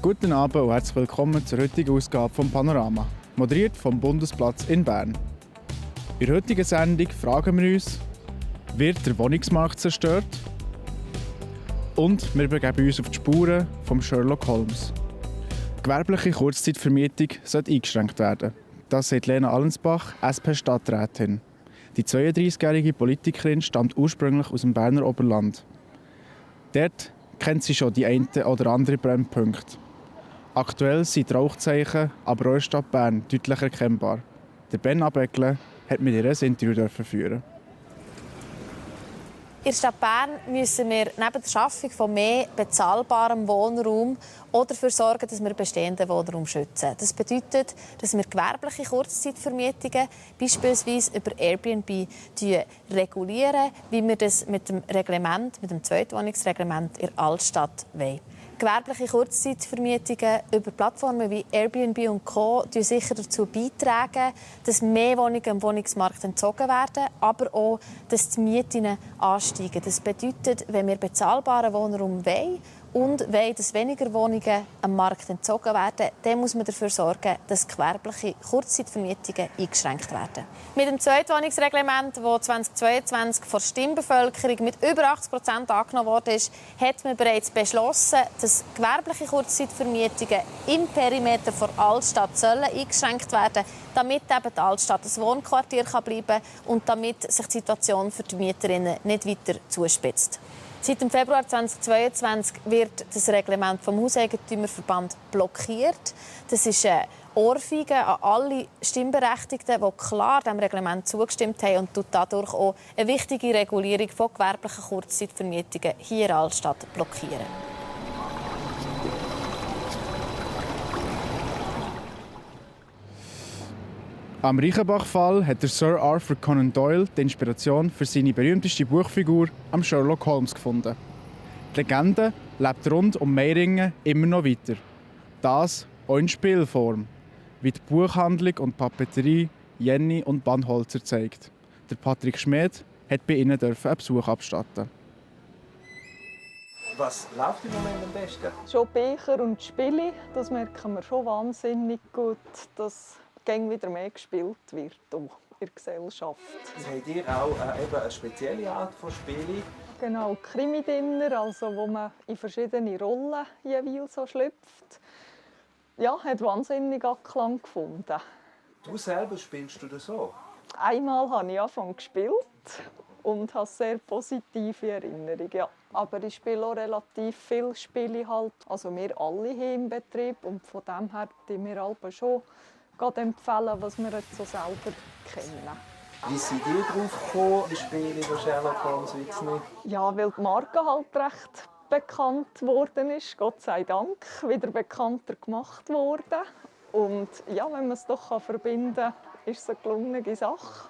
Guten Abend und herzlich willkommen zur heutigen Ausgabe vom Panorama, moderiert vom Bundesplatz in Bern. In der heutigen Sendung fragen wir uns, wird der Wohnungsmarkt zerstört? Und wir begeben uns auf die Spuren von Sherlock Holmes. Gewerbliche Kurzzeitvermietung sollte eingeschränkt werden. Das sagt Lena Allensbach, SP-Stadträtin. Die 32-jährige Politikerin stammt ursprünglich aus dem Berner Oberland. Dort kennt sie schon die einen oder andere Brennpunkte. Aktuell sind die Rauchzeichen aber auch in der Stadt Bern deutlich erkennbar. Der Ben Abeckle hat mit ihr ein Interview führen. In der Stadt Bern müssen wir neben der Schaffung von mehr bezahlbarem Wohnraum auch dafür sorgen, dass wir bestehenden Wohnraum schützen. Das bedeutet, dass wir gewerbliche Kurzzeitvermietungen beispielsweise über Airbnb regulieren, wie wir das mit dem Zweitwohnungsreglement in der Altstadt wollen. Gewerbliche Kurzzeitvermietungen über Plattformen wie Airbnb und Co. tragen sicher dazu beitragen, dass mehr Wohnungen am Wohnungsmarkt entzogen werden, aber auch, dass die Mieten ansteigen. Das bedeutet, wenn wir bezahlbaren Wohnraum wollen und wollen, dass weniger Wohnungen am Markt entzogen werden, dann muss man dafür sorgen, dass gewerbliche Kurzzeitvermietungen eingeschränkt werden. Mit dem Zweitwohnungsreglement, das 2022 von der Stimmbevölkerung mit über 80% angenommen wurde, hat man bereits beschlossen, dass gewerbliche Kurzzeitvermietungen im Perimeter der Altstadt eingeschränkt werden sollen, damit eben die Altstadt ein Wohnquartier bleiben kann und damit sich die Situation für die Mieterinnen nicht weiter zuspitzt. Seit dem Februar 2022 wird das Reglement vom Hauseigentümerverband blockiert. Das ist eine Ohrfeige an alle Stimmberechtigten, die klar dem Reglement zugestimmt haben und dadurch auch eine wichtige Regulierung von gewerblichen Kurzzeitvermietungen hier in der Altstadt blockieren. Am Reichenbach-Fall hat der Sir Arthur Conan Doyle die Inspiration für seine berühmteste Buchfigur am Sherlock Holmes gefunden. Die Legende lebt rund um Meiringen immer noch weiter. Das auch in Spielform, wie die Buchhandlung und Papeterie Jenny und Bannholzer zeigt. Der Patrick Schmid hat bei ihnen einen Besuch abstatten. Was läuft im Moment am besten? Schon Becher und Spiele, das merken wir schon wahnsinnig gut, dass wieder mehr gespielt wird in der Gesellschaft. Habt ihr auch eben eine spezielle Art von Spielen? Genau, Krimi-Dinner, also wo man in verschiedene Rollen jeweils so schlüpft. Ja, hat wahnsinnig Anklang gefunden. Du selber spielst du das so? Einmal habe ich angefangen gespielt und habe sehr positive Erinnerungen. Ja. Aber ich spiele auch relativ viele Spiele halt. Also wir alle hier im Betrieb und von dem her die wir alle schon empfehlen, was wir jetzt so selber kennen. Wie seid ihr drauf gekommen, die Spiele von Sherlock Holmes Whitney? Ja, weil die Marke halt recht bekannt geworden ist, Gott sei Dank, wieder bekannter gemacht worden. Und ja, wenn man es doch verbinden kann, ist es eine gelungene Sache.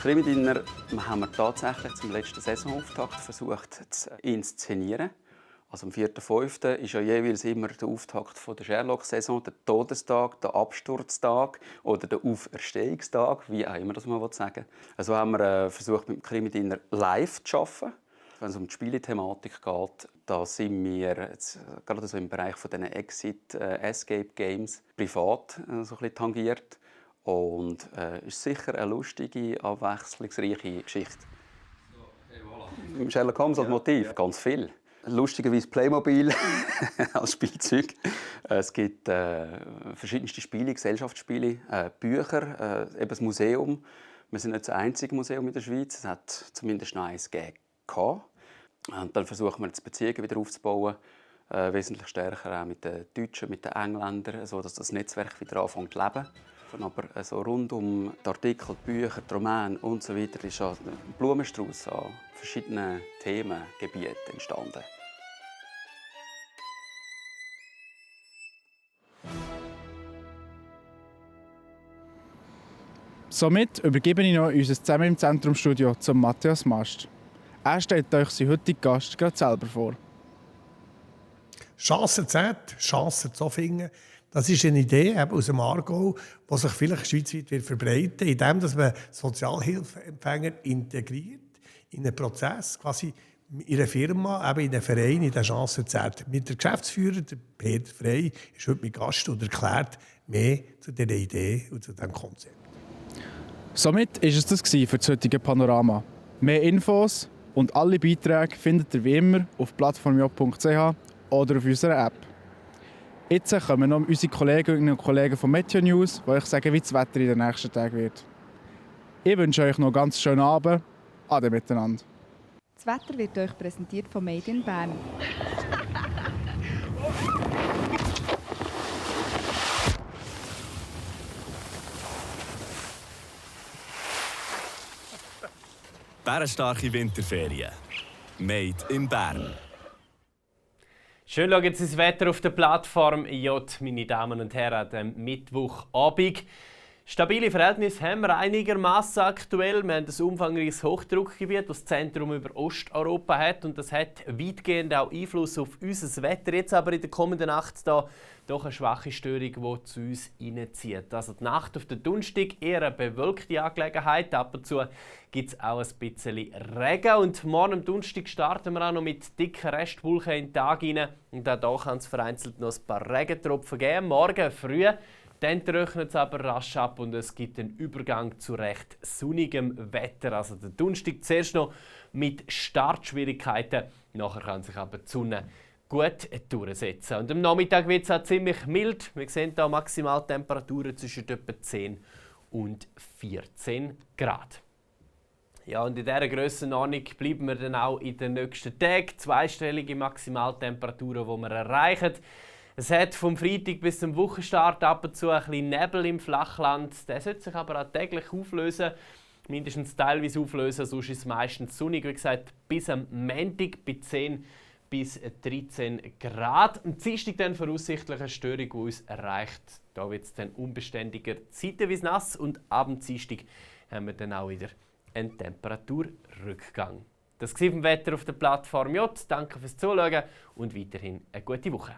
Krimi-Dinner haben wir tatsächlich zum letzten Saisonauftakt versucht zu inszenieren. Also am 4.5. ist ja jeweils immer der Auftakt der Sherlock-Saison, der Todestag, der Absturztag oder der Auferstehungstag, wie auch immer das man sagen will. Also haben wir versucht, mit dem Krimi-Dinner live zu arbeiten. Wenn es um die Spielethematik geht, da sind wir jetzt, gerade so im Bereich von diesen Exit-Escape-Games privat so ein bisschen tangiert. Und ist sicher eine lustige, abwechslungsreiche Geschichte. Im Sherlock Holmes als Motiv ganz viel. Lustigerweise Playmobil als Spielzeug. Es gibt verschiedenste Spiele, Gesellschaftsspiele, Bücher, eben das Museum. Wir sind nicht das einzige Museum in der Schweiz. Es hat zumindest noch eins gegeben. Und dann versuchen wir, die Beziehungen wieder aufzubauen. Wesentlich stärker auch mit den Deutschen, mit den Engländern, sodass das Netzwerk wieder anfängt zu leben. Aber so rund um die Artikel, die Bücher, die Romane und so weiter ist ein Blumenstrauß an verschiedenen Themengebieten entstanden. Somit übergebe ich noch unser «Zusammen im Zentrum»-Studio zum Matthias Mast. Er stellt euch seinen heutigen Gast gerade selber vor. Chance Z, Chance zu finden, das ist eine Idee aus dem Aargau, die sich vielleicht schweizweit verbreiten wird, indem man Sozialhilfeempfänger integriert in einen Prozess, quasi in einer Firma, eben in einem Verein, in der Chance zählt. Mit der Geschäftsführer, der Peter Frey, ist heute mein Gast und erklärt mehr zu dieser Idee und zu diesem Konzept. Somit war es das für das heutige Panorama. Mehr Infos und alle Beiträge findet ihr wie immer auf plattformj.ch oder auf unserer App. Jetzt kommen noch unsere Kolleginnen und Kollegen von Meteo News, die euch sagen, wie das Wetter in den nächsten Tagen wird. Ich wünsche euch noch einen ganz schönen Abend. Ade miteinander. Das Wetter wird euch präsentiert von Made in Bern. Bärenstarke Winterferien. Made in Bern. Schön schauen Sie das Wetter auf der Plattform J, meine Damen und Herren, am Mittwochabend. Stabile Verhältnisse haben wir einigermaßen aktuell. Wir haben ein umfangreiches Hochdruckgebiet, das das Zentrum über Osteuropa hat. Und das hat weitgehend auch Einfluss auf unser Wetter. Jetzt aber in der kommenden Nacht da doch eine schwache Störung, die zu uns hineinzieht. Also die Nacht auf den Donnerstag eher eine bewölkte Angelegenheit. Ab und zu gibt es auch ein bisschen Regen. Und morgen am Donnerstag starten wir auch noch mit dicken Restwolken in den Tag hinein. Und auch hier kann es vereinzelt noch ein paar Regentropfen geben. Morgen früh. Dann trocknet es aber rasch ab und es gibt einen Übergang zu recht sonnigem Wetter. Also der Donnerstag zuerst noch mit Startschwierigkeiten, nachher kann sich aber die Sonne gut durchsetzen. Und am Nachmittag wird es auch ziemlich mild. Wir sehen hier Maximaltemperaturen zwischen etwa 10 und 14 Grad. Ja, und in dieser Grössenordnung bleiben wir dann auch in den nächsten Tagen. Zweistellige Maximaltemperaturen, die wir erreichen. Es hat vom Freitag bis zum Wochenstart ab und zu ein bisschen Nebel im Flachland. Der sollte sich aber auch täglich auflösen, mindestens teilweise auflösen, sonst ist es meistens sonnig. Wie gesagt, bis am Montag bei 10 bis 13 Grad. Am Dienstag dann voraussichtlich eine Störung, die uns erreicht. Da wird es dann unbeständiger, zeitweise nass und ab dem Dienstag haben wir dann auch wieder einen Temperaturrückgang. Das war vom Wetter auf der Plattform J. Danke fürs Zuschauen und weiterhin eine gute Woche.